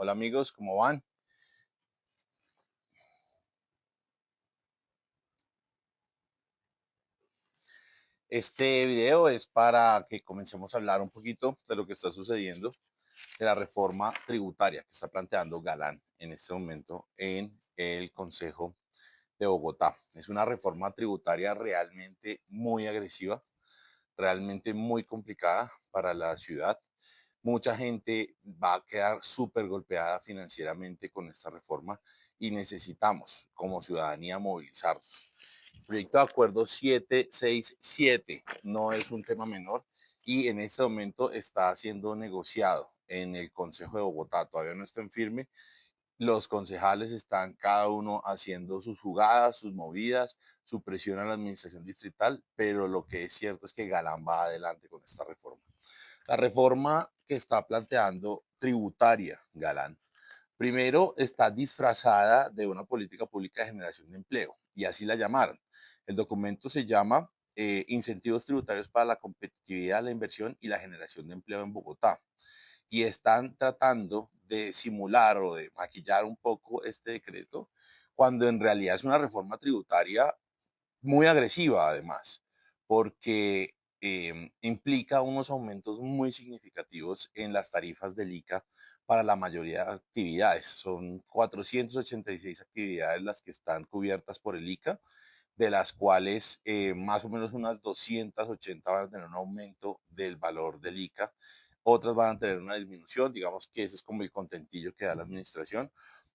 Hola amigos, ¿cómo van? Este video es para que comencemos a hablar un poquito de lo que está sucediendo, de la reforma tributaria que está planteando Galán en este momento en el Consejo de Bogotá. Es una reforma tributaria realmente muy agresiva, realmente muy complicada para la ciudad. Mucha gente va a quedar súper golpeada financieramente con esta reforma y necesitamos como ciudadanía movilizarnos. El proyecto de acuerdo 767 no es un tema menor y en este momento está siendo negociado en el Consejo de Bogotá. Todavía no está en firme. Los concejales están cada uno haciendo sus jugadas, sus movidas, su presión a la administración distrital, pero lo que es cierto es que Galán va adelante con esta reforma. La reforma que está planteando tributaria, Galán, primero está disfrazada de una política pública de generación de empleo, y así la llamaron. El documento se llama Incentivos tributarios para la competitividad, la inversión y la generación de empleo en Bogotá. Y están tratando de simular o de maquillar un poco este decreto, cuando en realidad es una reforma tributaria muy agresiva además, porque implica unos aumentos muy significativos en las tarifas del ICA para la mayoría de actividades. Son 486 actividades las que están cubiertas por el ICA, de las cuales más o menos unas 280 van a tener un aumento del valor del ICA, otras van a tener una disminución, digamos que ese es como el contentillo que da la administración,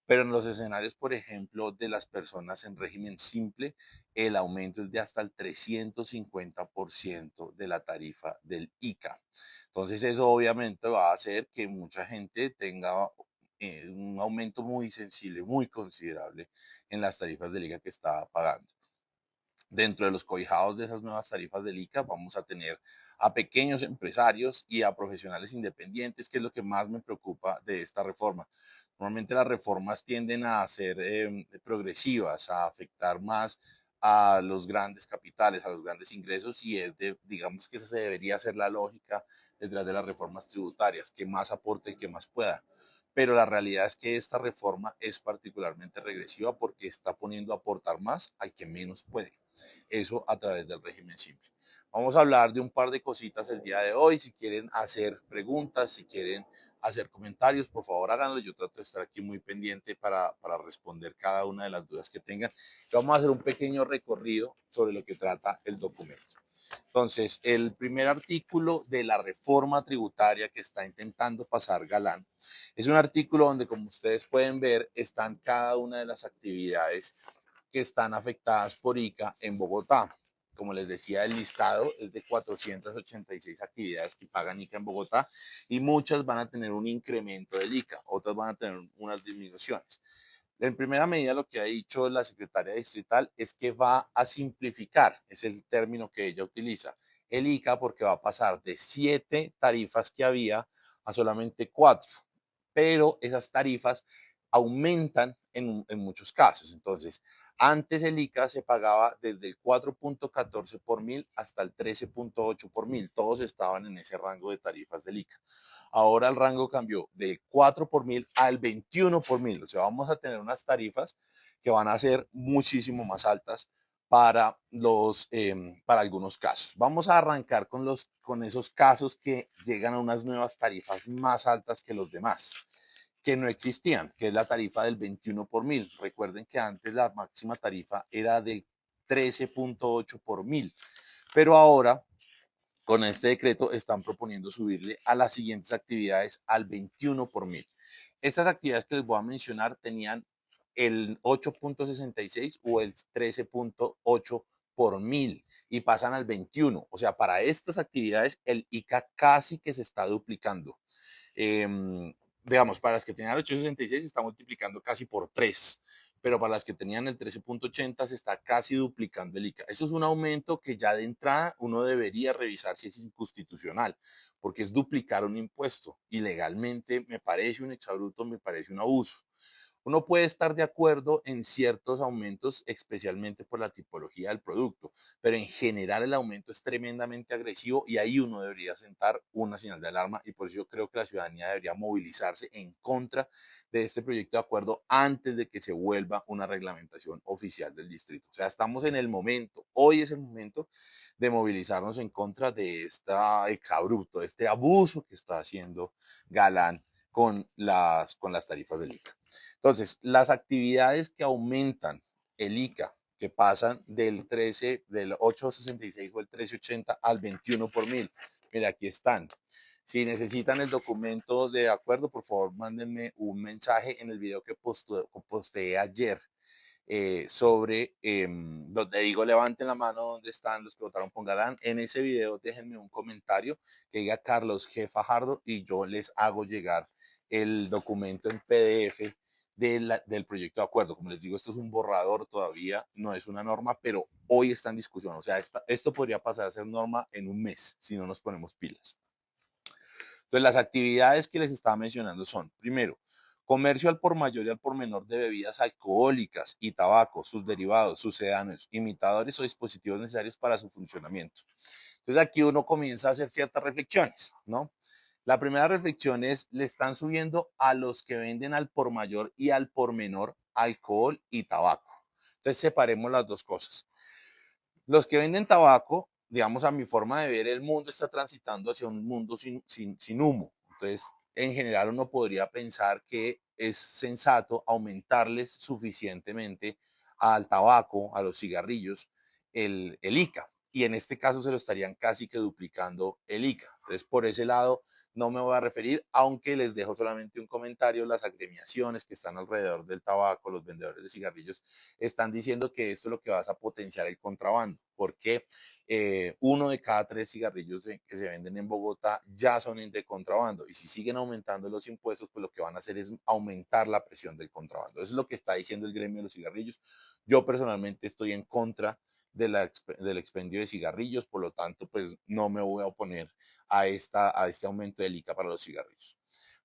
pero en los escenarios, por ejemplo, de las personas en régimen simple, el aumento es de hasta el 350% de la tarifa del ICA. Entonces eso obviamente va a hacer que mucha gente tenga un aumento muy sensible, muy considerable en las tarifas del ICA que está pagando. Dentro de los cobijados de esas nuevas tarifas del ICA vamos a tener a pequeños empresarios y a profesionales independientes, que es lo que más me preocupa de esta reforma. Normalmente las reformas tienden a ser progresivas, a afectar más a los grandes capitales, a los grandes ingresos, y es de, digamos que esa se debería ser la lógica detrás de las reformas tributarias, que más aporte el que más pueda. Pero la realidad es que esta reforma es particularmente regresiva porque está poniendo a aportar más al que menos puede. Eso a través del régimen simple. Vamos a hablar de un par de cositas el día de hoy. Si quieren hacer preguntas, si quieren hacer comentarios, por favor háganlo. Yo trato de estar aquí muy pendiente para responder cada una de las dudas que tengan. Vamos a hacer un pequeño recorrido sobre lo que trata el documento. Entonces, el primer artículo de la reforma tributaria que está intentando pasar Galán es un artículo donde, como ustedes pueden ver, están cada una de las actividades que están afectadas por ICA en Bogotá. Como les decía, el listado es de 486 actividades que pagan ICA en Bogotá y muchas van a tener un incremento del ICA, otras van a tener unas disminuciones. En primera medida, lo que ha dicho la secretaria distrital es que va a simplificar, es el término que ella utiliza, el ICA, porque va a pasar de 7 tarifas que había a solamente 4, pero esas tarifas aumentan en muchos casos. Entonces, antes el ICA se pagaba desde el 4.14 por mil hasta el 13.8 por mil. Todos estaban en ese rango de tarifas del ICA. Ahora el rango cambió del 4 por mil al 21 por mil. O sea, vamos a tener unas tarifas que van a ser muchísimo más altas para algunos casos. Vamos a arrancar con esos casos que llegan a unas nuevas tarifas más altas que los demás, que no existían, que es la tarifa del 21 por mil. Recuerden que antes la máxima tarifa era del 13.8 por mil, pero ahora con este decreto están proponiendo subirle a las siguientes actividades al 21 por mil. Estas actividades que les voy a mencionar tenían el 8.66 o el 13.8 por mil y pasan al 21. O sea, para estas actividades el ICA casi que se está duplicando. Digamos, para las que tenían el 866 se está multiplicando casi por 3, pero para las que tenían el 13.80 se está casi duplicando el ICA. Eso es un aumento que ya de entrada uno debería revisar si es inconstitucional, porque es duplicar un impuesto y legalmente me parece un exabruto, me parece un abuso. Uno puede estar de acuerdo en ciertos aumentos, especialmente por la tipología del producto, pero en general el aumento es tremendamente agresivo y ahí uno debería sentar una señal de alarma y por eso yo creo que la ciudadanía debería movilizarse en contra de este proyecto de acuerdo antes de que se vuelva una reglamentación oficial del distrito. O sea, estamos en el momento, hoy es el momento de movilizarnos en contra de este exabrupto, de este abuso que está haciendo Galán con las tarifas del ICA. Entonces, las actividades que aumentan el ICA, que pasan del 8.66 o el 13.80 al 21 por mil. Mira, aquí están. Si necesitan el documento de acuerdo, por favor, mándenme un mensaje en el video que posteé ayer sobre, donde digo, levanten la mano donde están los que votaron por Galán. En ese video déjenme un comentario que diga Carlos G. Fajardo y yo les hago llegar el documento en PDF del proyecto de acuerdo. Como les digo, esto es un borrador todavía, no es una norma, pero hoy está en discusión. O sea, esto podría pasar a ser norma en un mes si no nos ponemos pilas. Entonces, las actividades que les estaba mencionando son, primero, comercio al por mayor y al por menor de bebidas alcohólicas y tabaco, sus derivados, sucedáneos, imitadores o dispositivos necesarios para su funcionamiento. Entonces, aquí uno comienza a hacer ciertas reflexiones, ¿no? La primera reflexión es, le están subiendo a los que venden al por mayor y al por menor alcohol y tabaco. Entonces, separemos las dos cosas. Los que venden tabaco, digamos, a mi forma de ver, el mundo está transitando hacia un mundo sin humo. Entonces, en general, uno podría pensar que es sensato aumentarles suficientemente al tabaco, a los cigarrillos, el ICA. Y en este caso se lo estarían casi que duplicando el ICA. Entonces, por ese lado, no me voy a referir, aunque les dejo solamente un comentario, las agremiaciones que están alrededor del tabaco, los vendedores de cigarrillos, están diciendo que esto es lo que va a potenciar el contrabando, porque uno de cada 3 cigarrillos que se venden en Bogotá ya son de contrabando, y si siguen aumentando los impuestos, pues lo que van a hacer es aumentar la presión del contrabando. Eso es lo que está diciendo el gremio de los cigarrillos. Yo personalmente estoy en contra del expendio de cigarrillos, por lo tanto, pues no me voy a oponer a este aumento del ICA para los cigarrillos.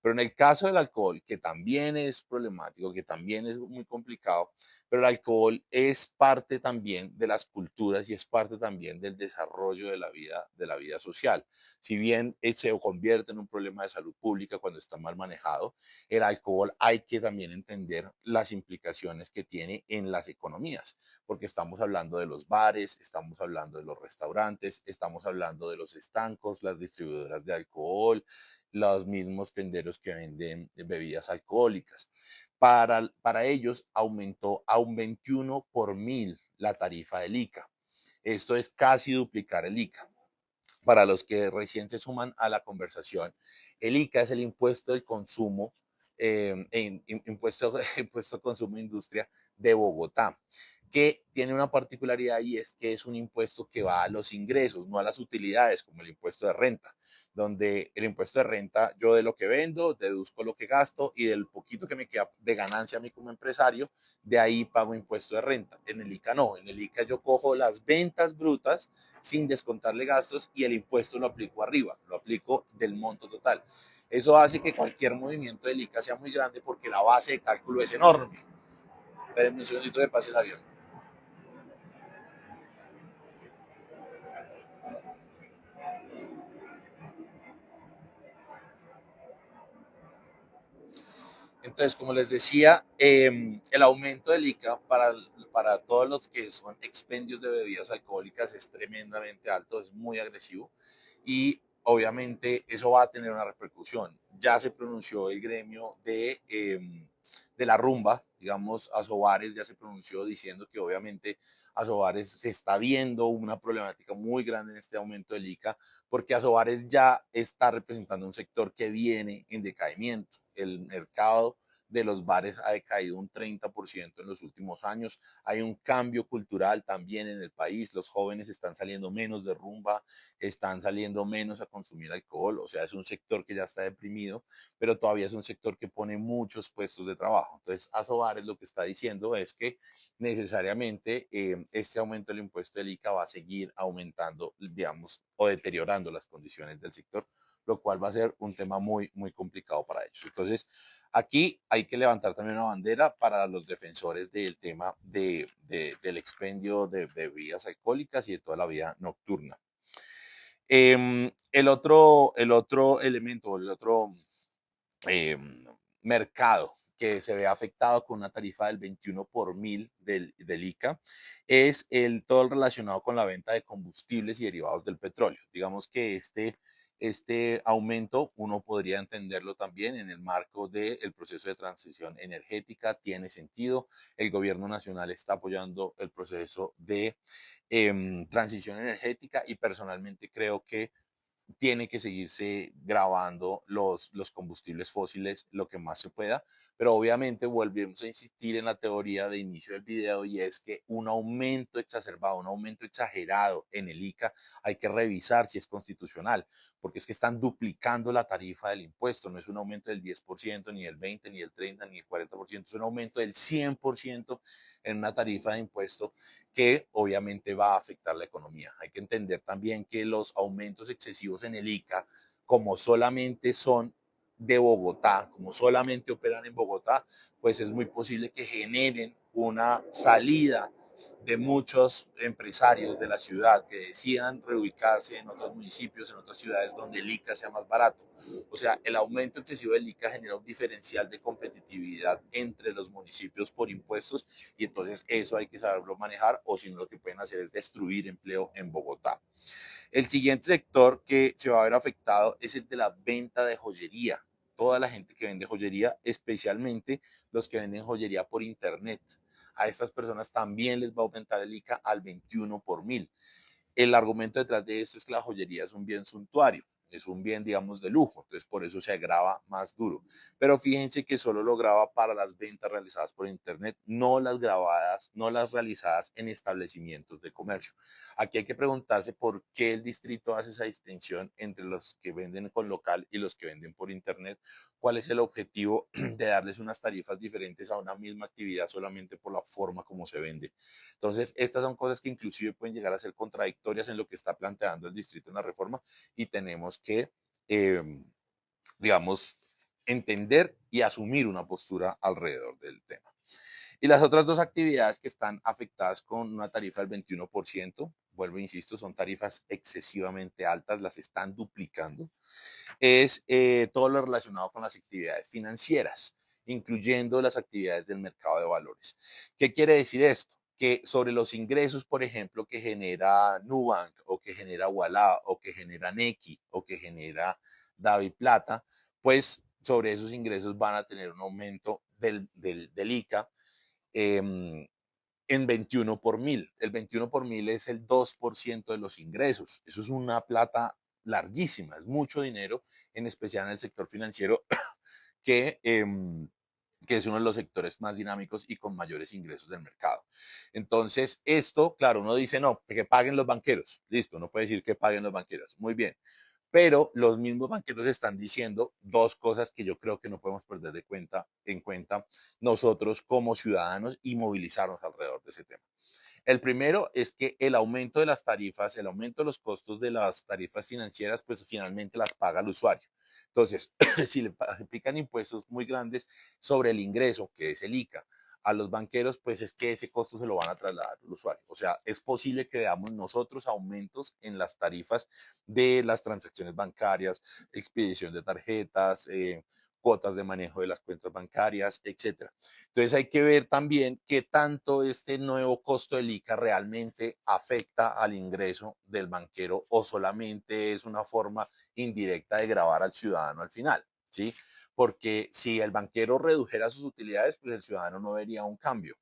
Pero en el caso del alcohol, que también es problemático, que también es muy complicado, pero el alcohol es parte también de las culturas y es parte también del desarrollo de la vida social. Si bien se convierte en un problema de salud pública cuando está mal manejado, el alcohol hay que también entender las implicaciones que tiene en las economías, porque estamos hablando de los bares, estamos hablando de los restaurantes, estamos hablando de los estancos, las distribuidoras de alcohol, los mismos tenderos que venden bebidas alcohólicas. Para ellos aumentó a un 21 por mil la tarifa del ICA. Esto es casi duplicar el ICA. Para los que recién se suman a la conversación, el ICA es el impuesto del consumo, impuesto consumo e industria de Bogotá, que tiene una particularidad y es que es un impuesto que va a los ingresos, no a las utilidades, como el impuesto de renta, donde el impuesto de renta, yo de lo que vendo, deduzco lo que gasto y del poquito que me queda de ganancia a mí como empresario, de ahí pago impuesto de renta. En el ICA no, en el ICA yo cojo las ventas brutas sin descontarle gastos y el impuesto lo aplico arriba, lo aplico del monto total. Eso hace que cualquier movimiento del ICA sea muy grande porque la base de cálculo es enorme. Espérenme un segundito de pase el avión. Entonces, como les decía, el aumento del ICA para todos los que son expendios de bebidas alcohólicas es tremendamente alto, es muy agresivo y obviamente eso va a tener una repercusión. Ya se pronunció el gremio de la rumba, digamos, Asobares ya se pronunció diciendo que obviamente Asobares se está viendo una problemática muy grande en este aumento del ICA, porque Asobares ya está representando un sector que viene en decaimiento. El mercado de los bares ha decaído un 30% en los últimos años. Hay un cambio cultural también en el país. Los jóvenes están saliendo menos de rumba, están saliendo menos a consumir alcohol. O sea, es un sector que ya está deprimido, pero todavía es un sector que pone muchos puestos de trabajo. Entonces, Asobares lo que está diciendo es que necesariamente este aumento del impuesto del ICA va a seguir aumentando, digamos, o deteriorando las condiciones del sector, lo cual va a ser un tema muy, muy complicado para ellos. Entonces, Aquí hay que levantar también una bandera para los defensores del tema del expendio de bebidas alcohólicas y de toda la vida nocturna. El otro elemento, el otro eh, mercado que se ve afectado con una tarifa del 21 por mil del ICA es todo el relacionado con la venta de combustibles y derivados del petróleo. Digamos que este aumento uno podría entenderlo también en el marco del proceso de transición energética, tiene sentido. El gobierno nacional está apoyando el proceso de transición energética y personalmente creo que tiene que seguirse grabando los combustibles fósiles lo que más se pueda, pero obviamente volvemos a insistir en la teoría de inicio del video y es que un aumento exacerbado, un aumento exagerado en el ICA hay que revisar si es constitucional, porque es que están duplicando la tarifa del impuesto, no es un aumento del 10%, ni del 20, ni del 30, ni del 40%, es un aumento del 100% en una tarifa de impuesto que obviamente va a afectar la economía. Hay que entender también que los aumentos excesivos en el ICA, como solamente son de Bogotá, como solamente operan en Bogotá, pues es muy posible que generen una salida de muchos empresarios de la ciudad que decidan reubicarse en otros municipios, en otras ciudades donde el ICA sea más barato. O sea, el aumento excesivo del ICA genera un diferencial de competitividad entre los municipios por impuestos y entonces eso hay que saberlo manejar o si no lo que pueden hacer es destruir empleo en Bogotá. El siguiente sector que se va a ver afectado es el de la venta de joyería. Toda la gente que vende joyería, especialmente los que venden joyería por internet. A estas personas también les va a aumentar el ICA al 21 por mil. El argumento detrás de esto es que la joyería es un bien suntuario, es un bien, digamos, de lujo, entonces por eso se agrava más duro. Pero fíjense que solo lo graba para las ventas realizadas por internet, no las grabadas, no las realizadas en establecimientos de comercio. Aquí hay que preguntarse por qué el distrito hace esa distinción entre los que venden con local y los que venden por internet. ¿Cuál es el objetivo de darles unas tarifas diferentes a una misma actividad solamente por la forma como se vende? Entonces, estas son cosas que inclusive pueden llegar a ser contradictorias en lo que está planteando el distrito en la reforma y tenemos que, eh, digamos, entender y asumir una postura alrededor del tema. Y las otras dos actividades que están afectadas con una tarifa del 21%, vuelvo, insisto, son tarifas excesivamente altas, las están duplicando, es todo lo relacionado con las actividades financieras, incluyendo las actividades del mercado de valores. ¿Qué quiere decir esto? Que sobre los ingresos, por ejemplo, que genera Nubank o que genera Walla o que genera Nequi o que genera Davi Plata, pues sobre esos ingresos van a tener un aumento del ICA eh, en 21 por mil. El 21 por mil es el 2% de los ingresos. Eso es una plata larguísima, es mucho dinero, en especial en el sector financiero, que, eh, que es uno de los sectores más dinámicos y con mayores ingresos del mercado. Entonces, esto, claro, uno dice, no, que paguen los banqueros. Listo, no puede decir que paguen los banqueros. Muy bien. Pero los mismos banqueros están diciendo dos cosas que yo creo que no podemos perder en cuenta nosotros como ciudadanos y movilizarnos alrededor de ese tema. El primero es que el aumento de las tarifas, el aumento de los costos de las tarifas financieras, pues finalmente las paga el usuario. Entonces, si le aplican impuestos muy grandes sobre el ingreso, que es el ICA, a los banqueros, pues es que ese costo se lo van a trasladar al usuario. O sea, es posible que veamos nosotros aumentos en las tarifas de las transacciones bancarias, expedición de tarjetas, cuotas de manejo de las cuentas bancarias, etcétera. Entonces hay que ver también qué tanto este nuevo costo del ICA realmente afecta al ingreso del banquero o solamente es una forma indirecta de grabar al ciudadano al final, ¿sí? Porque si el banquero redujera sus utilidades, pues el ciudadano no vería un cambio.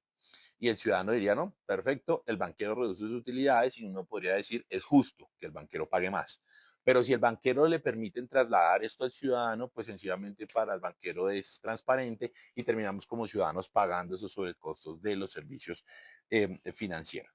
Y el ciudadano diría, no, perfecto, el banquero reduce sus utilidades y uno podría decir, es justo que el banquero pague más. Pero si el banquero le permiten trasladar esto al ciudadano, pues sencillamente para el banquero es transparente y terminamos como ciudadanos pagando eso sobre costos de los servicios financieros.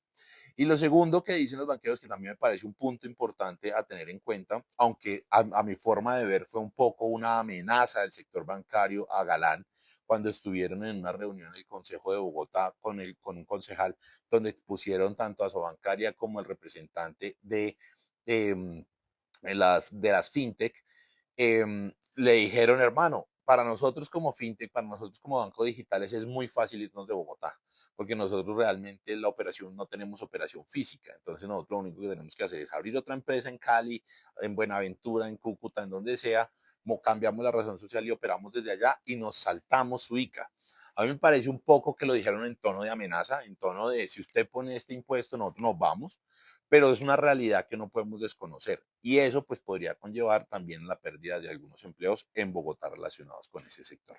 Y lo segundo que dicen los banqueros, que también me parece un punto importante a tener en cuenta, aunque a mi forma de ver fue un poco una amenaza del sector bancario a Galán, cuando estuvieron en una reunión en el Consejo de Bogotá con un concejal, donde pusieron tanto a Sobancaria como el representante de las fintech, le dijeron, hermano, para nosotros como fintech, para nosotros como bancos digitales es muy fácil irnos de Bogotá, porque nosotros realmente la operación no tenemos operación física. Entonces nosotros lo único que tenemos que hacer es abrir otra empresa en Cali, en Buenaventura, en Cúcuta, en donde sea, cambiamos la razón social y operamos desde allá y nos saltamos su ICA. A mí me parece un poco que lo dijeron en tono de amenaza, en tono de si usted pone este impuesto, nosotros nos vamos, pero es una realidad que no podemos desconocer. Y eso pues podría conllevar también la pérdida de algunos empleos en Bogotá relacionados con ese sector.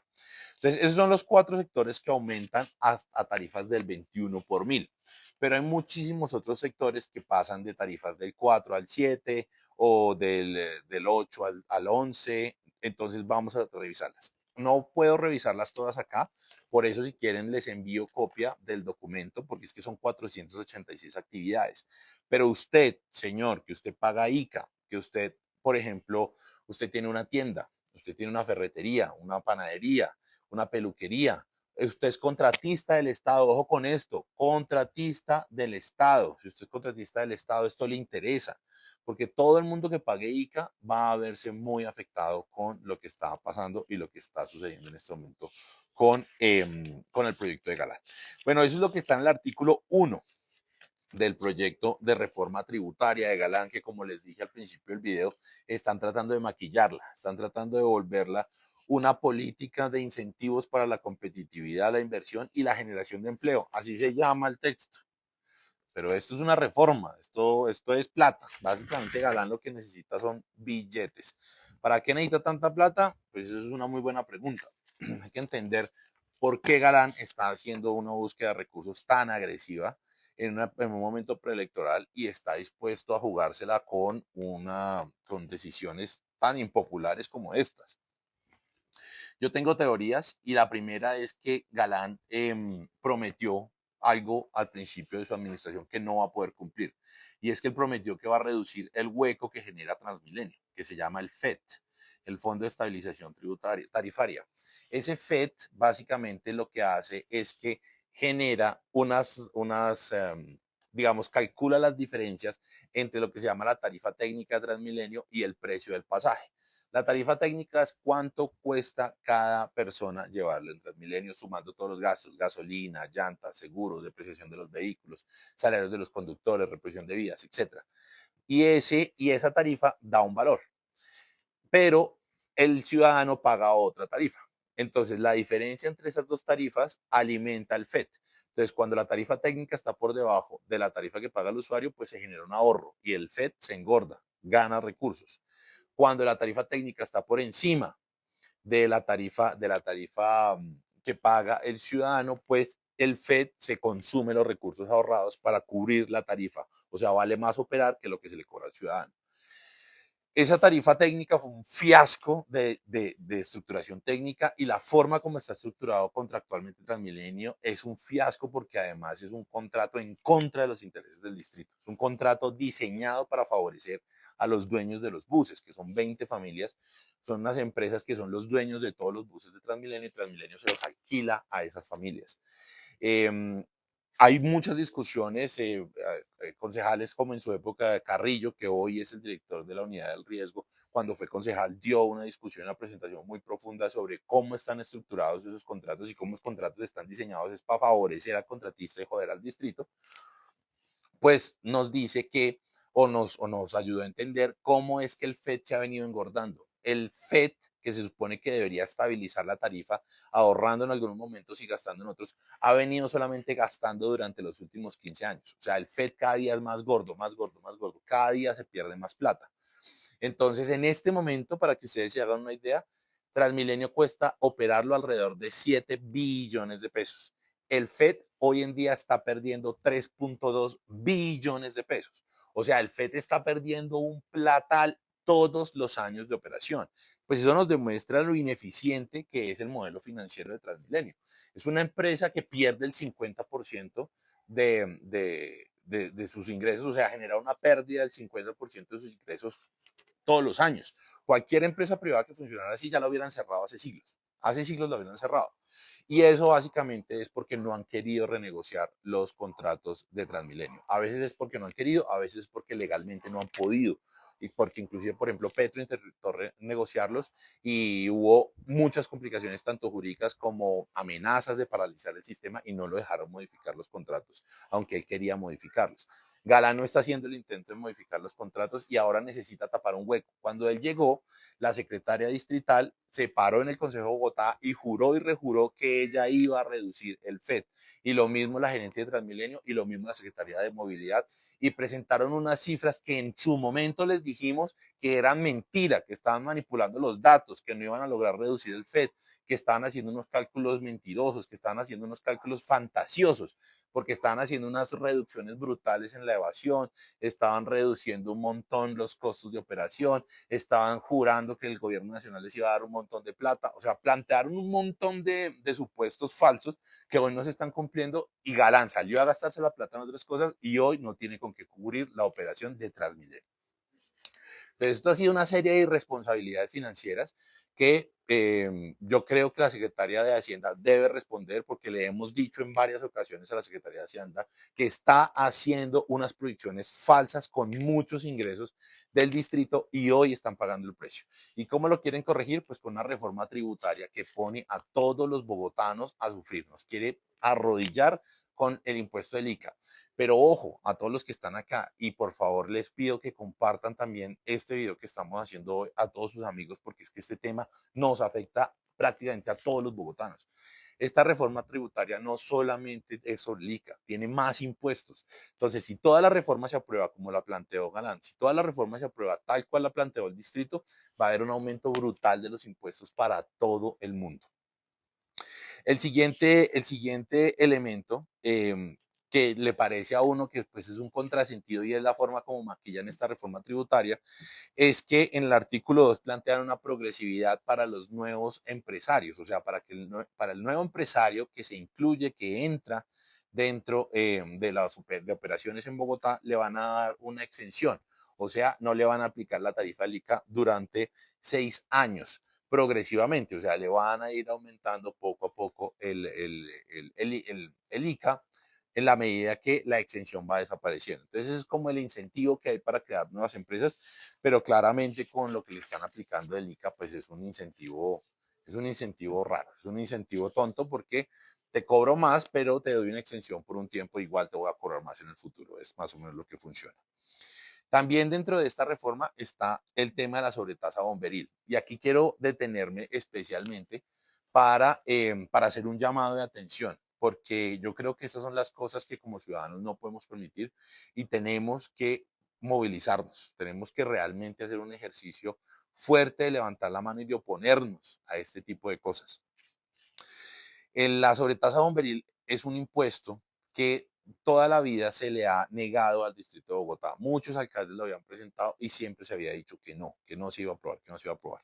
Entonces, esos son los 4 sectores que aumentan a tarifas del 21 por mil. Pero hay muchísimos otros sectores que pasan de tarifas del 4 al 7 o del 8 al 11. Entonces, vamos a revisarlas. No puedo revisarlas todas acá. Por eso, si quieren, les envío copia del documento, porque es que son 486 actividades. Pero usted, señor, que usted paga ICA, que usted, por ejemplo, usted tiene una tienda, usted tiene una ferretería, una panadería, una peluquería. Usted es contratista del Estado, ojo con esto, contratista del Estado. Si usted es contratista del Estado, esto le interesa, porque todo el mundo que pague ICA va a verse muy afectado con lo que está pasando y lo que está sucediendo en este momento con el proyecto de Galán. Bueno, eso es lo que está en el artículo 1 del proyecto de reforma tributaria de Galán, que como les dije al principio del video, están tratando de maquillarla, están tratando de volverla una política de incentivos para la competitividad, la inversión y la generación de empleo. Así se llama el texto. Pero esto es una reforma, esto es plata. Básicamente Galán lo que necesita son billetes. ¿Para qué necesita tanta plata? Pues eso es una muy buena pregunta. Hay que entender por qué Galán está haciendo una búsqueda de recursos tan agresiva en un momento preelectoral y está dispuesto a jugársela con decisiones tan impopulares como estas. Yo tengo teorías y la primera es que Galán prometió algo al principio de su administración que no va a poder cumplir. Y es que él prometió que va a reducir el hueco que genera Transmilenio, que se llama el FET, el Fondo de Estabilización Tarifaria. Ese FET básicamente lo que hace es que genera digamos, calcula las diferencias entre lo que se llama la tarifa técnica de Transmilenio y el precio del pasaje. La tarifa técnica es cuánto cuesta cada persona llevarlo en Transmilenio, sumando todos los gastos, gasolina, llantas, seguros, depreciación de los vehículos, salarios de los conductores, represión de vías, etc. Y esa tarifa da un valor, pero el ciudadano paga otra tarifa. Entonces, la diferencia entre esas dos tarifas alimenta el FET. Entonces, cuando la tarifa técnica está por debajo de la tarifa que paga el usuario, pues se genera un ahorro y el FET se engorda, gana recursos. Cuando la tarifa técnica está por encima de la tarifa que paga el ciudadano, pues el FED se consume los recursos ahorrados para cubrir la tarifa. O sea, vale más operar que lo que se le cobra al ciudadano. Esa tarifa técnica fue un fiasco de estructuración técnica y la forma como está estructurado contractualmente Transmilenio es un fiasco porque además es un contrato en contra de los intereses del distrito. Es un contrato diseñado para favorecer a los dueños de los buses, que son 20 familias, son unas empresas que son los dueños de todos los buses de Transmilenio y Transmilenio se los alquila a esas familias. Eh, Hay muchas discusiones, concejales como en su época Carrillo, que hoy es el director de la unidad del riesgo, cuando fue concejal dio una discusión, una presentación muy profunda sobre cómo están estructurados esos contratos y cómo los contratos están diseñados es para favorecer al contratista y joder al distrito. Pues nos dice que o nos ayudó a entender cómo es que el FED se ha venido engordando. El FED, que se supone que debería estabilizar la tarifa, ahorrando en algunos momentos y gastando en otros, ha venido solamente gastando durante los últimos 15 años. O sea, el FED cada día es más gordo, más gordo, más gordo. Cada día se pierde más plata. Entonces, en este momento, para que ustedes se hagan una idea, Transmilenio cuesta operarlo alrededor de 7 billones de pesos. El FED hoy en día está perdiendo 3.2 billones de pesos. O sea, el FED está perdiendo un platal todos los años de operación. Pues eso nos demuestra lo ineficiente que es el modelo financiero de Transmilenio. Es una empresa que pierde el 50% de sus ingresos, o sea, genera una pérdida del 50% de sus ingresos todos los años. Cualquier empresa privada que funcionara así ya la hubieran cerrado hace siglos. Hace siglos la hubieran cerrado. Y eso básicamente es porque no han querido renegociar los contratos de Transmilenio. A veces es porque no han querido, a veces es porque legalmente no han podido, y porque inclusive, por ejemplo, Petro intentó negociarlos y hubo muchas complicaciones, tanto jurídicas como amenazas de paralizar el sistema y no lo dejaron modificar los contratos, aunque él quería modificarlos. Galán no está haciendo el intento de modificar los contratos y ahora necesita tapar un hueco. Cuando él llegó, la secretaria distrital se paró en el Consejo de Bogotá y juró y rejuró que ella iba a reducir el FED. Y lo mismo la gerente de Transmilenio y lo mismo la Secretaría de Movilidad. Y presentaron unas cifras que en su momento les dijimos que eran mentira, que estaban manipulando los datos, que no iban a lograr reducir el FED, que estaban haciendo unos cálculos mentirosos, que estaban haciendo unos cálculos fantasiosos, porque estaban haciendo unas reducciones brutales en la evasión, estaban reduciendo un montón los costos de operación, estaban jurando que el gobierno nacional les iba a dar un montón de plata, o sea, plantearon un montón de supuestos falsos que hoy no se están cumpliendo y Galán salió a gastarse la plata en otras cosas y hoy no tiene con qué cubrir la operación de Transmilenio. Entonces, esto ha sido una serie de irresponsabilidades financieras que yo creo que la Secretaría de Hacienda debe responder porque le hemos dicho en varias ocasiones a la Secretaría de Hacienda que está haciendo unas proyecciones falsas con muchos ingresos del distrito y hoy están pagando el precio. ¿Y cómo lo quieren corregir? Pues con una reforma tributaria que pone a todos los bogotanos a sufrir. Nos quiere arrodillar con el impuesto del ICA. Pero ojo a todos los que están acá y por favor les pido que compartan también este video que estamos haciendo hoy a todos sus amigos porque es que este tema nos afecta prácticamente a todos los bogotanos. Esta reforma tributaria no solamente es sobre el ICA, tiene más impuestos. Entonces, si toda la reforma se aprueba como la planteó Galán, si toda la reforma se aprueba tal cual la planteó el distrito, va a haber un aumento brutal de los impuestos para todo el mundo. El siguiente elemento que le parece a uno que pues, es un contrasentido y es la forma como maquillan esta reforma tributaria, es que en el artículo 2 plantean una progresividad para los nuevos empresarios, o sea, para el nuevo empresario que se incluye, que entra dentro de las de operaciones en Bogotá, le van a dar una exención, o sea, no le van a aplicar la tarifa LICA durante 6 años progresivamente, o sea, le van a ir aumentando poco a poco el ICA en la medida que la exención va desapareciendo. Entonces, es como el incentivo que hay para crear nuevas empresas, pero claramente con lo que le están aplicando el ICA, pues es un incentivo raro, es un incentivo tonto porque te cobro más, pero te doy una exención por un tiempo, igual te voy a cobrar más en el futuro, es más o menos lo que funciona. También dentro de esta reforma está el tema de la sobretasa bomberil. Y aquí quiero detenerme especialmente para hacer un llamado de atención, porque yo creo que estas son las cosas que como ciudadanos no podemos permitir y tenemos que movilizarnos, tenemos que realmente hacer un ejercicio fuerte de levantar la mano y de oponernos a este tipo de cosas. La sobretasa bomberil es un impuesto que toda la vida se le ha negado al distrito de Bogotá. Muchos alcaldes lo habían presentado y siempre se había dicho que no se iba a aprobar, que no se iba a aprobar.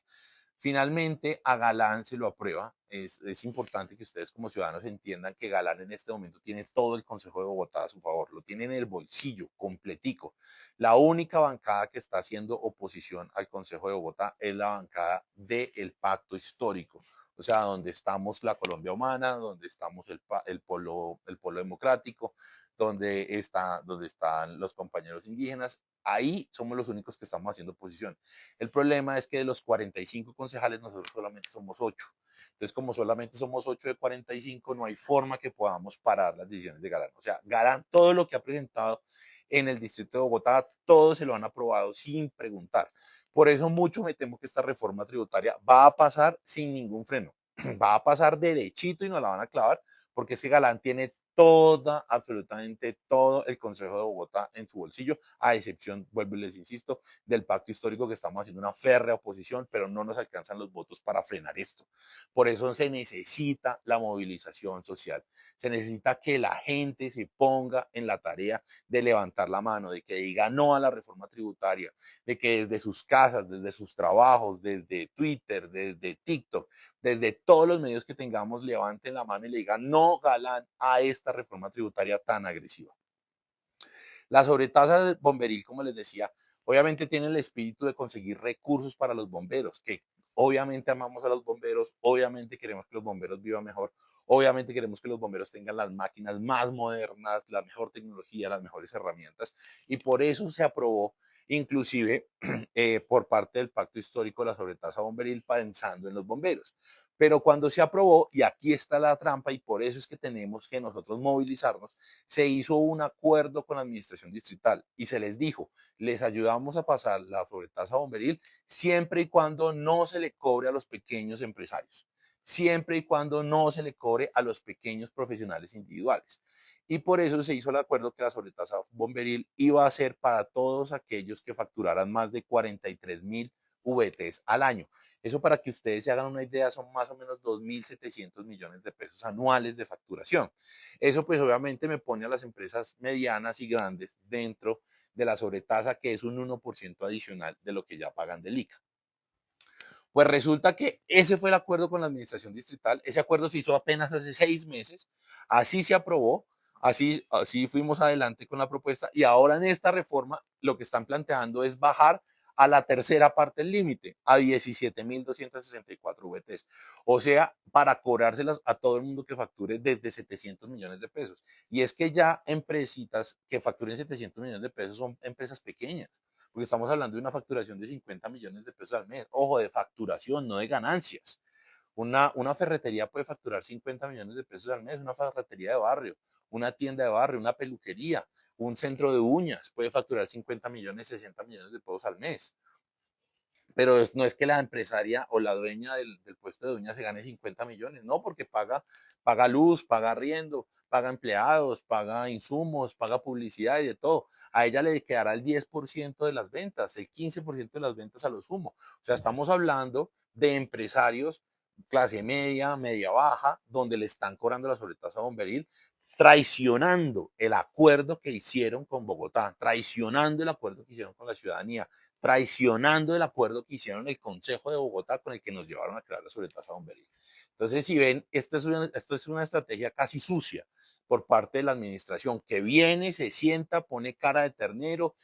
Finalmente, a Galán se lo aprueba. Es importante que ustedes como ciudadanos entiendan que Galán en este momento tiene todo el Consejo de Bogotá a su favor, lo tiene en el bolsillo, completico. La única bancada que está haciendo oposición al Consejo de Bogotá es la bancada del Pacto Histórico, o sea, donde estamos la Colombia Humana, donde estamos el polo democrático, donde están los compañeros indígenas. Ahí somos los únicos que estamos haciendo oposición. El problema es que de los 45 concejales nosotros solamente somos 8. Entonces, como solamente somos 8 de 45, no hay forma que podamos parar las decisiones de Galán. O sea, Galán, todo lo que ha presentado en el distrito de Bogotá, todo se lo han aprobado sin preguntar. Por eso mucho me temo que esta reforma tributaria va a pasar sin ningún freno. Va a pasar derechito y nos la van a clavar, porque ese Galán tiene toda, absolutamente todo el Consejo de Bogotá en su bolsillo, a excepción, vuelvo y les insisto, del pacto histórico que estamos haciendo una férrea oposición, pero no nos alcanzan los votos para frenar esto. Por eso se necesita la movilización social, se necesita que la gente se ponga en la tarea de levantar la mano, de que diga no a la reforma tributaria, de que desde sus casas, desde sus trabajos, desde Twitter, desde TikTok, desde todos los medios que tengamos, levanten la mano y le digan no, Galán, a esta reforma tributaria tan agresiva. La sobretasa bomberil, como les decía, obviamente tiene el espíritu de conseguir recursos para los bomberos, que obviamente amamos a los bomberos, obviamente queremos que los bomberos vivan mejor, obviamente queremos que los bomberos tengan las máquinas más modernas, la mejor tecnología, las mejores herramientas, y por eso se aprobó inclusive por parte del pacto histórico de la sobretasa bomberil pensando en los bomberos. Pero cuando se aprobó, y aquí está la trampa, y por eso es que tenemos que nosotros movilizarnos, se hizo un acuerdo con la administración distrital y se les dijo, les ayudamos a pasar la sobretasa bomberil siempre y cuando no se le cobre a los pequeños empresarios, siempre y cuando no se le cobre a los pequeños profesionales individuales. Y por eso se hizo el acuerdo que la sobretasa bomberil iba a ser para todos aquellos que facturaran más de 43.000 VTs al año. Eso, para que ustedes se hagan una idea, son más o menos 2.700 millones de pesos anuales de facturación. Eso pues obviamente me pone a las empresas medianas y grandes dentro de la sobretasa, que es un 1% adicional de lo que ya pagan del ICA. Pues resulta que ese fue el acuerdo con la administración distrital. Ese acuerdo se hizo apenas hace 6 meses. Así se aprobó. Así fuimos adelante con la propuesta. Y ahora en esta reforma lo que están planteando es bajar a la tercera parte del límite, a 17.264 VTs. O sea, para cobrárselas a todo el mundo que facture desde 700 millones de pesos. Y es que ya empresitas que facturen 700 millones de pesos son empresas pequeñas, porque estamos hablando de una facturación de 50 millones de pesos al mes. Ojo, de facturación, no de ganancias. Una ferretería puede facturar 50 millones de pesos al mes, una ferretería de barrio, una tienda de barrio, una peluquería, un centro de uñas puede facturar 50 millones, 60 millones de pesos al mes. Pero no es que la empresaria o la dueña del puesto de uñas se gane 50 millones, no, porque paga luz, paga arriendo, paga empleados, paga insumos, paga publicidad y de todo. A ella le quedará el 10% de las ventas, el 15% de las ventas a lo sumo. O sea, estamos hablando de empresarios clase media, media baja, donde le están cobrando la sobretasa bomberil, traicionando el acuerdo que hicieron con Bogotá, traicionando el acuerdo que hicieron con la ciudadanía, traicionando el acuerdo que hicieron el Consejo de Bogotá con el que nos llevaron a crear la sobretasa bomberil. Entonces, si ven, esto es una estrategia casi sucia por parte de la administración, que viene, se sienta, pone cara de ternero,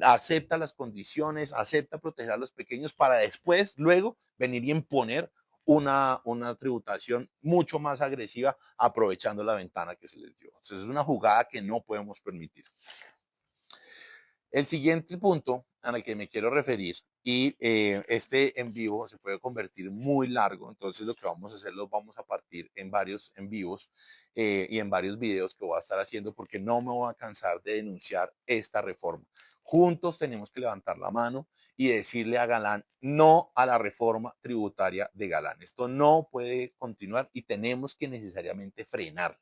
acepta las condiciones, acepta proteger a los pequeños para después, luego, venir y imponer una tributación mucho más agresiva, aprovechando la ventana que se les dio. Entonces, es una jugada que no podemos permitir. El siguiente punto al que me quiero referir, y este en vivo se puede convertir muy largo, entonces lo que vamos a hacer, lo vamos a partir en varios en vivos y en varios videos que voy a estar haciendo, porque no me voy a cansar de denunciar esta reforma. Juntos tenemos que levantar la mano y decirle a Galán no a la reforma tributaria de Galán. Esto no puede continuar y tenemos que necesariamente frenarla.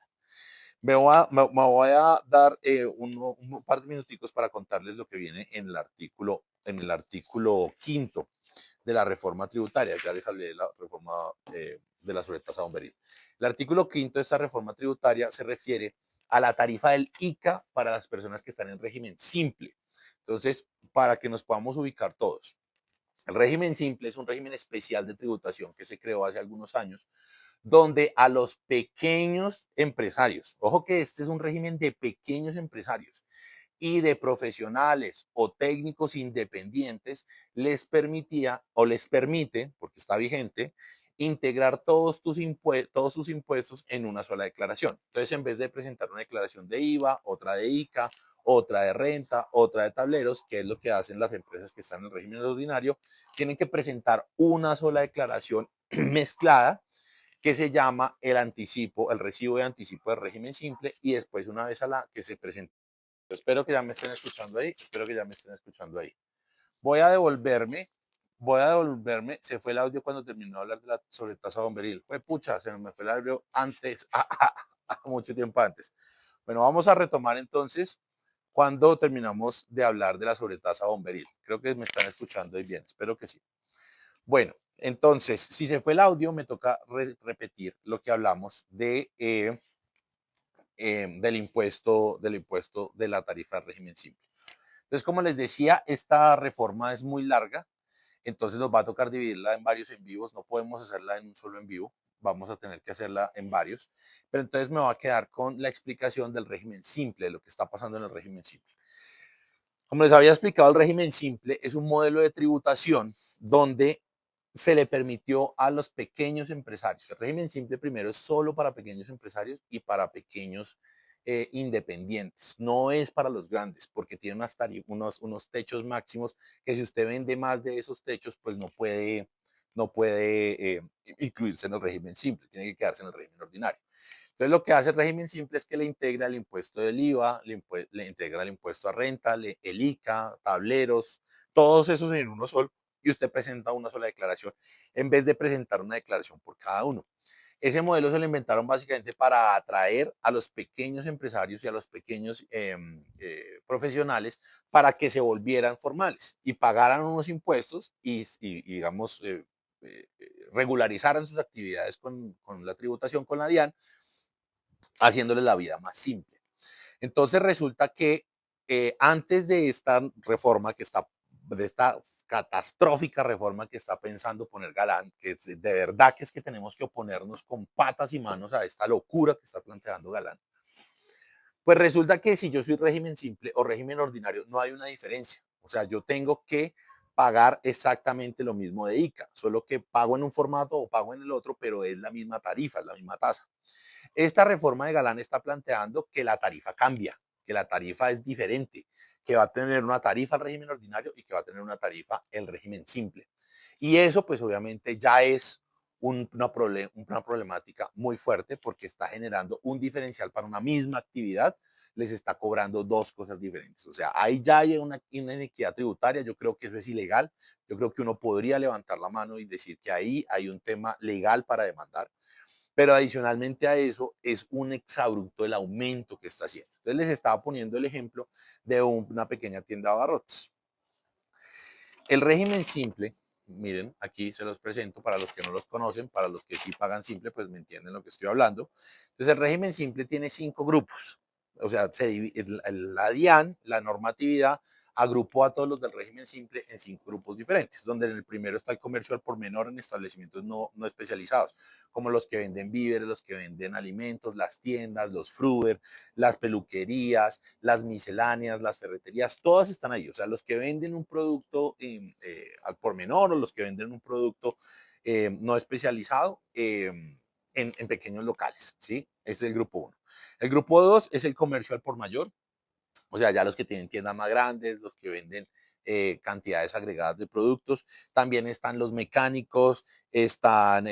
Me voy a dar un par de minuticos para contarles lo que viene en el artículo quinto de la reforma tributaria. Ya les hablé de la reforma de la sobretasa bomberil. El artículo quinto de esta reforma tributaria se refiere a la tarifa del ICA para las personas que están en régimen simple. Entonces, para que nos podamos ubicar todos, el régimen simple es un régimen especial de tributación que se creó hace algunos años, donde a los pequeños empresarios, ojo que este es un régimen de pequeños empresarios y de profesionales o técnicos independientes, les permitía o les permite, porque está vigente, integrar todos sus impuestos en una sola declaración. Entonces, en vez de presentar una declaración de IVA, otra de ICA, otra de renta, otra de tableros, que es lo que hacen las empresas que están en el régimen ordinario, tienen que presentar una sola declaración mezclada, que se llama el anticipo, el recibo de anticipo del régimen simple, y después, una vez a la que se presenta. Espero que ya me estén escuchando ahí, espero que ya me estén escuchando ahí. Voy a devolverme, se fue el audio cuando terminó de hablar de la sobretasa bomberil. Pues pucha, se me fue el audio antes, mucho tiempo antes. Bueno, vamos a retomar entonces cuando terminamos de hablar de la sobretasa bomberil. Creo que me están escuchando ahí bien, espero que sí. Bueno, entonces, si se fue el audio, me toca repetir lo que hablamos del impuesto de la tarifa de régimen simple. Entonces, como les decía, esta reforma es muy larga, entonces nos va a tocar dividirla en varios en vivos, no podemos hacerla en un solo en vivo, vamos a tener que hacerla en varios, pero entonces me va a quedar con la explicación del régimen simple, de lo que está pasando en el régimen simple. Como les había explicado, el régimen simple es un modelo de tributación donde se le permitió a los pequeños empresarios. El régimen simple primero es solo para pequeños empresarios y para pequeños independientes, no es para los grandes, porque tiene unos techos máximos que si usted vende más de esos techos, pues no puede incluirse en el régimen simple, tiene que quedarse en el régimen ordinario. Entonces lo que hace el régimen simple es que le integra el impuesto del IVA, le integra el impuesto a renta, el ICA, tableros, todos esos en uno solo, y usted presenta una sola declaración en vez de presentar una declaración por cada uno. Ese modelo se lo inventaron básicamente para atraer a los pequeños empresarios y a los pequeños profesionales para que se volvieran formales y pagaran unos impuestos y digamos, regularizaran sus actividades con la tributación, con la DIAN, haciéndoles la vida más simple. Entonces resulta que antes de esta reforma de esta catastrófica reforma que está pensando poner Galán, que de verdad que es que tenemos que oponernos con patas y manos a esta locura que está planteando Galán, pues resulta que si yo soy régimen simple o régimen ordinario, no hay una diferencia. O sea, yo tengo que pagar exactamente lo mismo de ICA, solo que pago en un formato o pago en el otro, pero es la misma tarifa, es la misma tasa. Esta reforma de Galán está planteando que la tarifa cambia, que la tarifa es diferente, que va a tener una tarifa el régimen ordinario y que va a tener una tarifa el régimen simple. Y eso pues obviamente ya es una problemática muy fuerte porque está generando un diferencial para una misma actividad, les está cobrando dos cosas diferentes. O sea, ahí ya hay una inequidad tributaria, yo creo que eso es ilegal, yo creo que uno podría levantar la mano y decir que ahí hay un tema legal para demandar, pero adicionalmente a eso es un exabrupto el aumento que está haciendo. Entonces les estaba poniendo el ejemplo de una pequeña tienda de abarrotes. El régimen simple, miren, aquí se los presento para los que no los conocen, para los que sí pagan simple, pues me entienden lo que estoy hablando. Entonces el régimen simple tiene 5 grupos. O sea, la DIAN, la normatividad, agrupó a todos los del régimen simple en 5 grupos diferentes, donde en el primero está el comercio al por menor en establecimientos no especializados, como los que venden víveres, los que venden alimentos, las tiendas, los fruver, las peluquerías, las misceláneas, las ferreterías, todas están ahí. O sea, los que venden un producto al por menor o los que venden un producto no especializado en pequeños locales, ¿sí? Este es el grupo 1. El grupo 2 es el comercio al por mayor, o sea, ya los que tienen tiendas más grandes, los que venden cantidades agregadas de productos. También están los mecánicos, están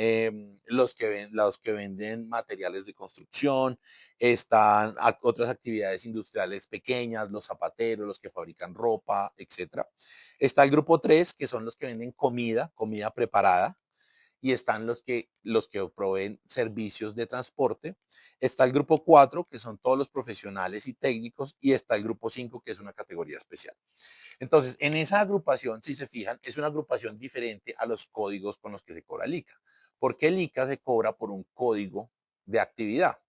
los que venden materiales de construcción, están otras actividades industriales pequeñas, los zapateros, los que fabrican ropa, etcétera. Está el grupo 3, que son los que venden comida preparada, y están los que proveen servicios de transporte. Está el grupo 4, que son todos los profesionales y técnicos, y está el grupo 5, que es una categoría especial. Entonces, en esa agrupación, si se fijan, es una agrupación diferente a los códigos con los que se cobra el ICA, porque el ICA se cobra por un código de actividad,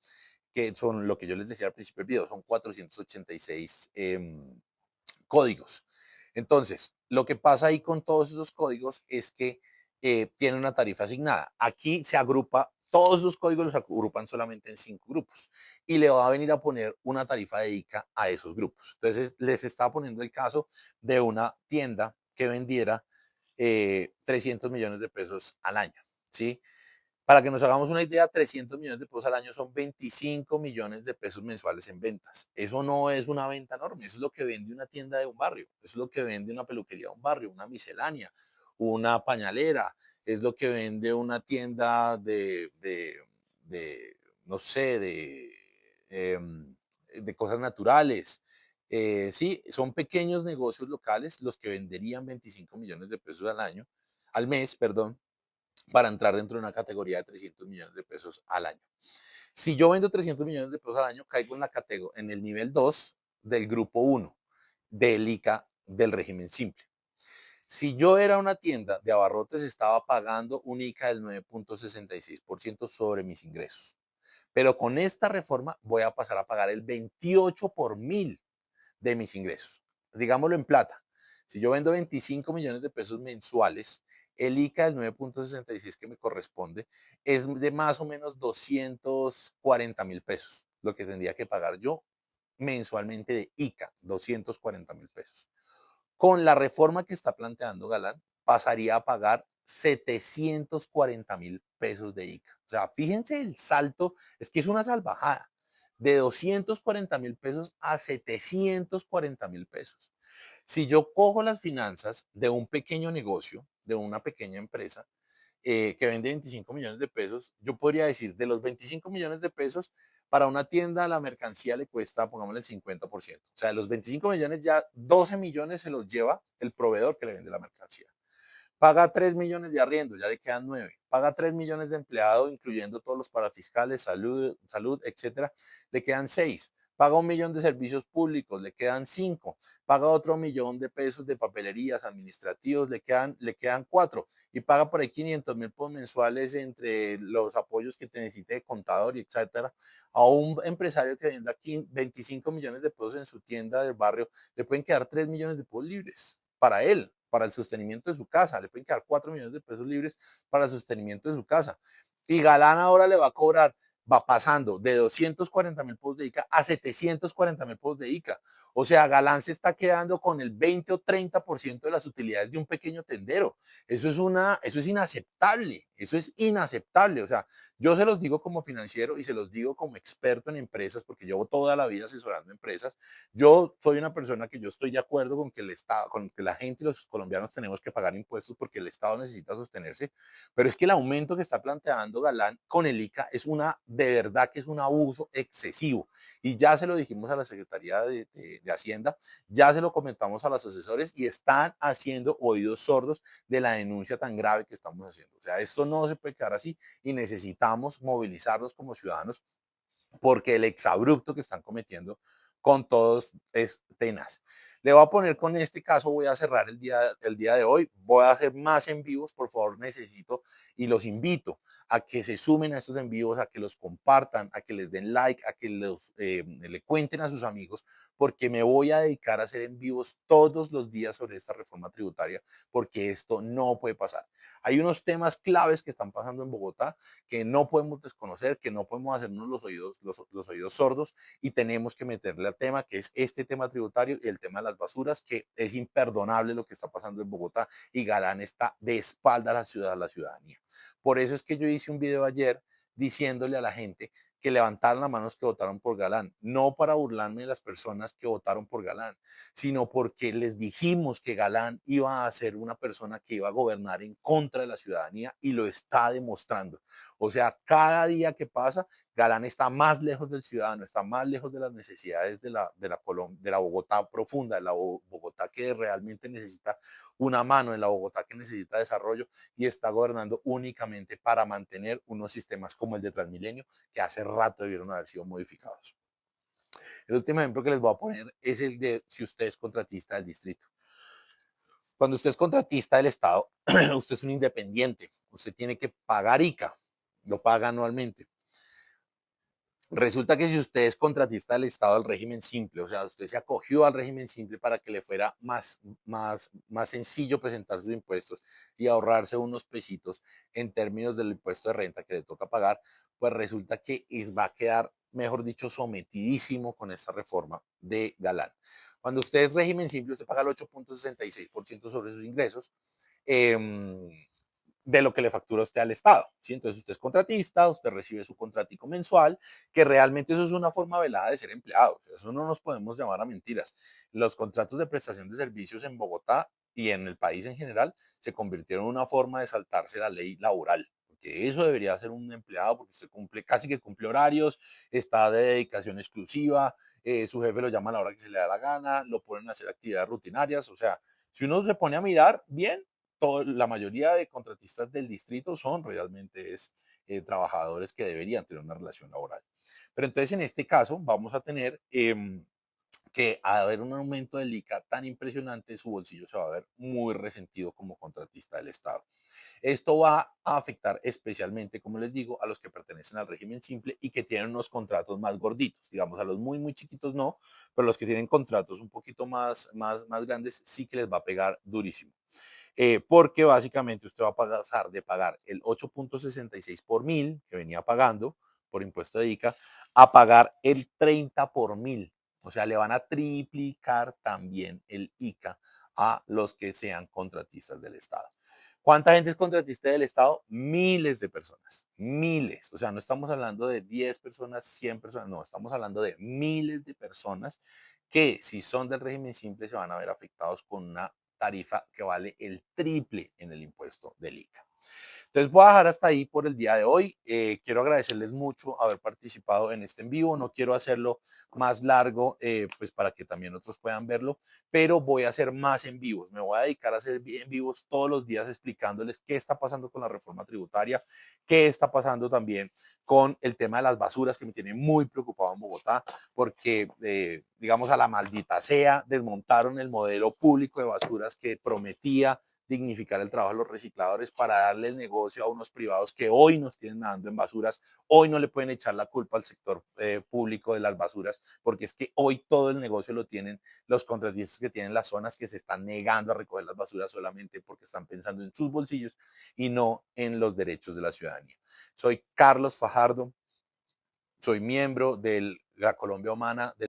que son lo que yo les decía al principio del video, son 486 códigos. Entonces, lo que pasa ahí con todos esos códigos es que tienen una tarifa asignada. Aquí se agrupa, todos esos códigos los agrupan solamente en 5 grupos y le va a venir a poner una tarifa de ICA a esos grupos. Entonces, les estaba poniendo el caso de una tienda que vendiera 300 millones de pesos al año, ¿sí? Para que nos hagamos una idea, 300 millones de pesos al año son 25 millones de pesos mensuales en ventas. Eso no es una venta enorme, eso es lo que vende una tienda de un barrio, eso es lo que vende una peluquería de un barrio, una miscelánea, una pañalera, es lo que vende una tienda de no sé, de cosas naturales. Sí, son pequeños negocios locales los que venderían 25 millones de pesos al mes, perdón, para entrar dentro de una categoría de 300 millones de pesos al año. Si yo vendo 300 millones de pesos al año, caigo en el nivel 2 del grupo 1 del ICA del régimen simple. Si yo era una tienda de abarrotes, estaba pagando un ICA del 9.66% sobre mis ingresos. Pero con esta reforma voy a pasar a pagar el 28 por mil de mis ingresos. Digámoslo en plata. Si yo vendo 25 millones de pesos mensuales, el ICA del 9.66 que me corresponde es de más o menos 240 mil pesos, lo que tendría que pagar yo mensualmente de ICA, 240 mil pesos. Con la reforma que está planteando Galán, pasaría a pagar 740 mil pesos de ICA. O sea, fíjense el salto, es que es una salvajada. de 240.000 pesos a 740.000 pesos. Si yo cojo las finanzas de un pequeño negocio, de una pequeña empresa, que vende 25 millones de pesos, yo podría decir, de los 25 millones de pesos, para una tienda la mercancía le cuesta, pongámosle, el 50%. O sea, de los 25 millones, ya 12 millones se los lleva el proveedor que le vende la mercancía. Paga 3 millones de arriendo, ya le quedan 9. Paga 3 millones de empleado, incluyendo todos los parafiscales, salud, etcétera, le quedan 6. Paga 1 millón de servicios públicos, le quedan 5. Paga otro 1 millón de pesos de papelerías administrativos, le quedan 4. Y paga por ahí 500.000 mensuales entre los apoyos que te necesite de contador, etcétera. A un empresario que venda 25 millones de pesos en su tienda del barrio, le pueden quedar 3 millones de pesos libres para él, para el sostenimiento de su casa. Le pueden quedar 4 millones de pesos libres para el sostenimiento de su casa. Y Galán ahora le va a cobrar, va pasando de 240.000 pesos de ICA a 740.000 pesos de ICA. O sea, Galán se está quedando con el 20 o 30% de las utilidades de un pequeño tendero. Eso es inaceptable. Eso es inaceptable. O sea, yo se los digo como financiero y se los digo como experto en empresas, porque llevo toda la vida asesorando empresas. Yo soy una persona que yo estoy de acuerdo con que el Estado, con que la gente y los colombianos tenemos que pagar impuestos porque el Estado necesita sostenerse, pero es que el aumento que está planteando Galán con el ICA es de verdad que es un abuso excesivo. Y ya se lo dijimos a la Secretaría de Hacienda, ya se lo comentamos a los asesores y están haciendo oídos sordos de la denuncia tan grave que estamos haciendo. O sea, esto no se puede quedar así y necesitamos movilizarnos como ciudadanos porque el exabrupto que están cometiendo con todos es tenaz. Le voy a poner con este caso, voy a cerrar el día de hoy, voy a hacer más en vivos, por favor, necesito y los invito a que se sumen a estos en vivos, a que los compartan, a que les den like, a que le cuenten a sus amigos, porque me voy a dedicar a hacer en vivos todos los días sobre esta reforma tributaria, porque esto no puede pasar. Hay unos temas claves que están pasando en Bogotá que no podemos desconocer, que no podemos hacernos los oídos sordos y tenemos que meterle al tema, que es este tema tributario y el tema de las basuras, que es imperdonable lo que está pasando en Bogotá y Galán está de espalda a la ciudadanía. Por eso es que yo hice un video ayer diciéndole a la gente que levantaran las manos que votaron por Galán, no para burlarme de las personas que votaron por Galán, sino porque les dijimos que Galán iba a ser una persona que iba a gobernar en contra de la ciudadanía y lo está demostrando. O sea, cada día que pasa, Galán está más lejos del ciudadano, está más lejos de las necesidades de la Bogotá profunda, de la Bogotá que realmente necesita una mano, de la Bogotá que necesita desarrollo y está gobernando únicamente para mantener unos sistemas como el de Transmilenio que hace rato debieron haber sido modificados. El último ejemplo que les voy a poner es el de si usted es contratista del distrito. Cuando usted es contratista del Estado, usted es un independiente, usted tiene que pagar ICA, lo paga anualmente. Resulta que si usted es contratista del Estado del régimen simple, o sea, usted se acogió al régimen simple para que le fuera más sencillo presentar sus impuestos y ahorrarse unos pesitos en términos del impuesto de renta que le toca pagar, pues resulta que va a quedar, mejor dicho, sometidísimo con esta reforma de Galán. Cuando usted es régimen simple, usted paga el 8.66% sobre sus ingresos. De lo que le factura usted al Estado. ¿Sí? Entonces usted es contratista, usted recibe su contratico mensual, que realmente eso es una forma velada de ser empleado. Eso no nos podemos llamar a mentiras. Los contratos de prestación de servicios en Bogotá y en el país en general se convirtieron en una forma de saltarse la ley laboral. Porque eso debería ser un empleado, porque usted cumple, casi que cumple horarios, está de dedicación exclusiva, su jefe lo llama a la hora que se le da la gana, lo ponen a hacer actividades rutinarias. O sea, si uno se pone a mirar bien, la mayoría de contratistas del distrito son realmente trabajadores que deberían tener una relación laboral. Pero entonces en este caso vamos a tener que a haber un aumento del ICA tan impresionante, su bolsillo se va a ver muy resentido como contratista del Estado. Esto va a afectar especialmente, como les digo, a los que pertenecen al régimen simple y que tienen unos contratos más gorditos. Digamos, a los muy, muy chiquitos no, pero los que tienen contratos un poquito más grandes sí que les va a pegar durísimo. Porque básicamente usted va a pasar de pagar el 8.66 por mil que venía pagando por impuesto de ICA a pagar el 30 por mil. O sea, le van a triplicar también el ICA a los que sean contratistas del Estado. ¿Cuánta gente es contratista del Estado? Miles de personas, miles. O sea, no estamos hablando de 10 personas, 100 personas, no, estamos hablando de miles de personas que si son del régimen simple se van a ver afectados con una tarifa que vale el triple en el impuesto del ICA. Entonces voy a dejar hasta ahí por el día de hoy. Quiero agradecerles mucho haber participado en este en vivo. No quiero hacerlo más largo, pues para que también otros puedan verlo, pero voy a hacer más en vivos. Me voy a dedicar a hacer en vivos todos los días explicándoles qué está pasando con la reforma tributaria, qué está pasando también con el tema de las basuras, que me tiene muy preocupado en Bogotá, porque, digamos, a la maldita sea, desmontaron el modelo público de basuras que prometía dignificar el trabajo de los recicladores para darles negocio a unos privados que hoy nos tienen nadando en basuras, hoy no le pueden echar la culpa al sector público de las basuras, porque es que hoy todo el negocio lo tienen los contratistas que tienen las zonas que se están negando a recoger las basuras solamente porque están pensando en sus bolsillos y no en los derechos de la ciudadanía. Soy Carlos Fajardo, soy miembro de la Colombia Humana.